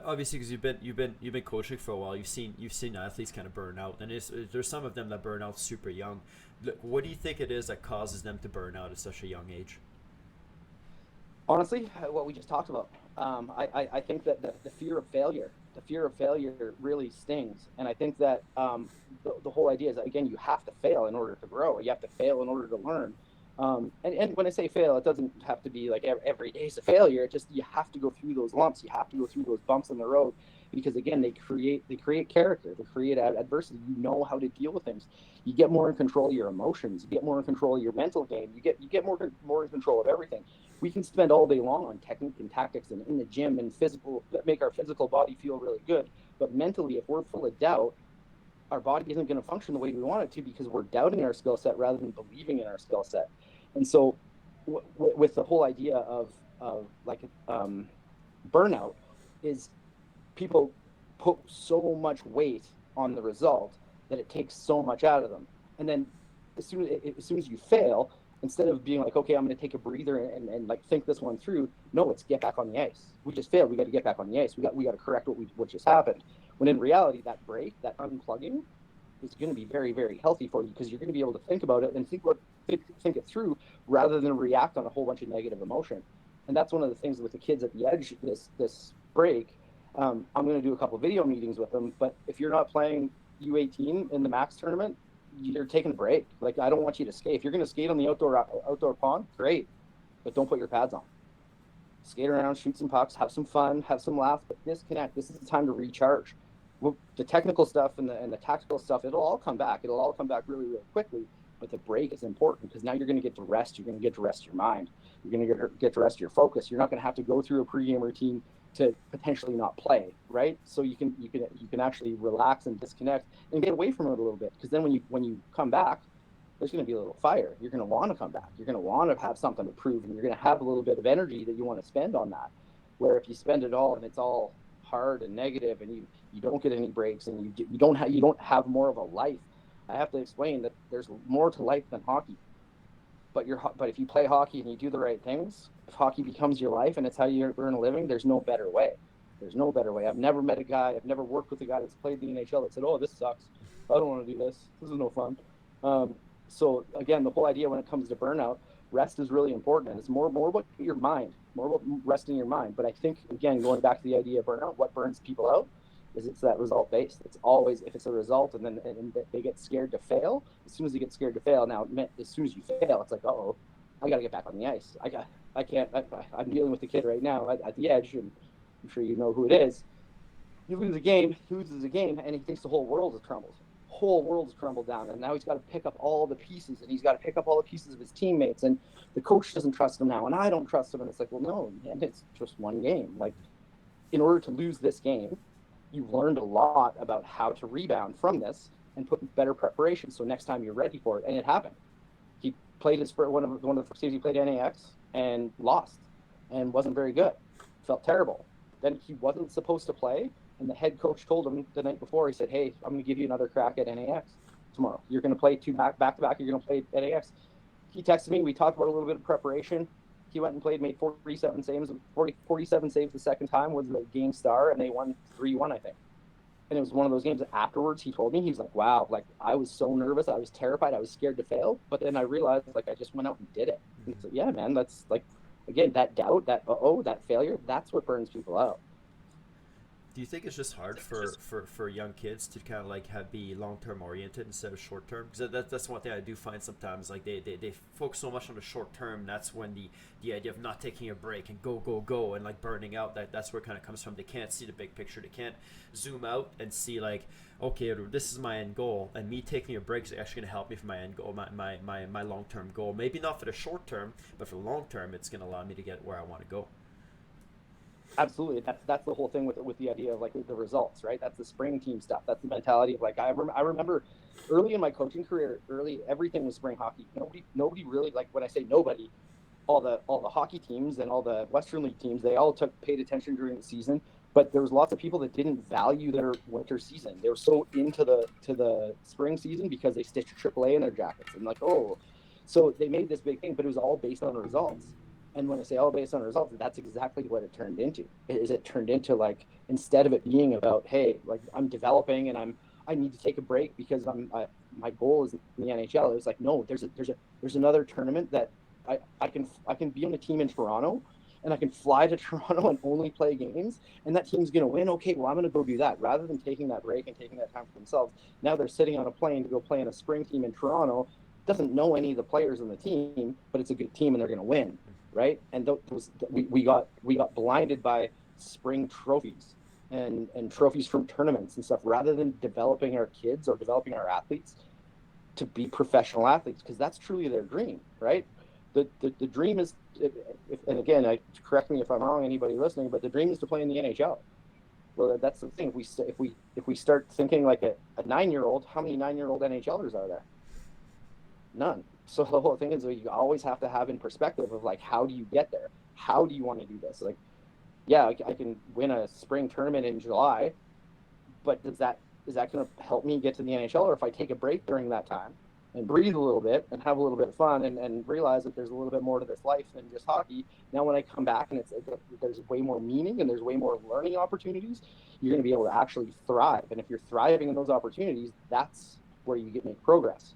obviously, because you've been coaching for a while, you've seen athletes kind of burn out, and there's some of them that burn out super young. Look, what do you think it is that causes them to burn out at such a young age? Honestly, what we just talked about. I think that the fear of failure really stings. And I think that the whole idea is that, again, you have to fail in order to grow. You have to fail in order to learn. And when I say fail, it doesn't have to be like every day's a failure. It just, you have to go through those lumps. You have to go through those bumps in the road, because again, they create character, they create adversity. You know how to deal with things. You get more in control of your emotions. You get more in control of your mental game. You get more in control of everything. We can spend all day long on technique and tactics and in the gym and physical, that make our physical body feel really good. But mentally, if we're full of doubt, our body isn't going to function the way we want it to, because we're doubting our skill set rather than believing in our skill set. And so with the whole idea of burnout, is people put so much weight on the result that it takes so much out of them. And then as soon as you fail, instead of being like, okay, I'm going to take a breather and like think this one through, no, it's get back on the ice. We just failed. We got to get back on the ice. We got to correct what just happened. When in reality, that break, that unplugging, is going to be very, very healthy for you, because you're going to be able to think about it and think it through, rather than react on a whole bunch of negative emotion. And that's one of the things with the kids at the Edge this break. I'm going to do a couple of video meetings with them, but if you're not playing U18 in the max tournament, you're taking a break. Like, I don't want you to skate. If you're going to skate on the outdoor pond, great, but don't put your pads on. Skate around, shoot some pucks, have some fun, have some laughs, but disconnect. This is the time to recharge. Well, the technical stuff and the tactical stuff, it'll all come back. It'll all come back really, really quickly. But the break is important, because now you're going to get to rest. You're going to get to rest your mind. You're going to get to rest your focus. You're not going to have to go through a pregame routine to potentially not play, right? So you can actually relax and disconnect and get away from it a little bit, because then when you come back, there's going to be a little fire. You're going to want to come back. You're going to want to have something to prove, and you're going to have a little bit of energy that you want to spend on that. Where if you spend it all and it's all hard and negative, and you don't get any breaks, and you don't have more of a life. I have to explain that there's more to life than hockey. But if you play hockey and you do the right things, if hockey becomes your life and it's how you earn a living, there's no better way. There's no better way. I've never met a guy, I've never worked with a guy that's played the NHL that said, oh, this sucks. I don't want to do this. This is no fun. So again, the whole idea when it comes to burnout, rest is really important. And it's more about your mind, more about resting your mind. But I think, again, going back to the idea of burnout, what burns people out is it's that result based. It's always, if it's a result and they get scared to fail, as soon as they get scared to fail, now as soon as you fail, it's like, oh, I got to get back on the ice. I'm dealing with the kid right now at the Edge, and I'm sure you know who it is. He loses a game, and he thinks the whole world has crumbled. Whole world's crumbled down, and now he's got to pick up all the pieces, and he's got to pick up all the pieces of his teammates, and the coach doesn't trust him now, and I don't trust him. And it's like, well, no, man, it's just one game. Like, in order to lose this game, you've learned a lot about how to rebound from this and put better preparation, so next time you're ready for it. And it happened. He played his first, one of the first games he played NAX and lost, and wasn't very good. Felt terrible. Then he wasn't supposed to play, and the head coach told him the night before, he said, hey, I'm going to give you another crack at NAX tomorrow. You're going to play back to back. You're going to play NAX. He texted me. We talked about a little bit of preparation. He went and played, made 47 saves the second time, was the game star, and they won 3-1, I think. And it was one of those games that afterwards he told me, he was like, wow, like, I was so nervous. I was terrified. I was scared to fail. But then I realized, like, I just went out and did it. And so, yeah, man, that's like, again, that doubt, that that failure, that's what burns people out. Do you think it's just hard for young kids to kind of like be long-term oriented instead of short-term? Because that's one thing I do find sometimes, like they focus so much on the short-term. That's when the idea of not taking a break and go and like burning out, that's where it kind of comes from. They can't see the big picture. They can't zoom out and see like, okay, this is my end goal, and me taking a break is actually going to help me for my end goal, my long-term goal. Maybe not for the short-term, but for the long-term, it's going to allow me to get where I want to go. Absolutely. That's the whole thing with the idea of like the results, right? That's the spring team stuff. That's the mentality of like, I remember early in my coaching career, everything was spring hockey. Nobody really, like, when I say nobody, all the hockey teams and all the Western League teams, they all paid attention during the season, but there was lots of people that didn't value their winter season. They were so into the spring season because they stitched AAA in their jackets and like, oh, so they made this big thing, but it was all based on the results. And when I say all based on results, that's exactly what it turned into. It turned into like, instead of it being about, hey, like I'm developing and I need to take a break because my goal is in the NHL. It was like, no, there's another tournament that I can be on a team in Toronto, and I can fly to Toronto and only play games, and that team's gonna win. Okay, well I'm gonna go do that rather than taking that break and taking that time for themselves. Now they're sitting on a plane to go play in a spring team in Toronto. Doesn't know any of the players on the team, but it's a good team and they're gonna win. Right, and we got blinded by spring trophies and trophies from tournaments and stuff, rather than developing our kids or developing our athletes to be professional athletes, because that's truly their dream, right? The dream is, and again, correct me if I'm wrong, anybody listening, but the dream is to play in the NHL. Well, that's the thing. If we start thinking like a 9-year-old, how many 9-year-old NHLers are there? None. So the whole thing is, you always have to have in perspective of like, how do you get there? How do you want to do this? Like, yeah, I can win a spring tournament in July, but is that going to help me get to the NHL? Or if I take a break during that time and breathe a little bit and have a little bit of fun and realize that there's a little bit more to this life than just hockey. Now, when I come back and there's way more meaning and there's way more learning opportunities, you're going to be able to actually thrive. And if you're thriving in those opportunities, that's where you make progress.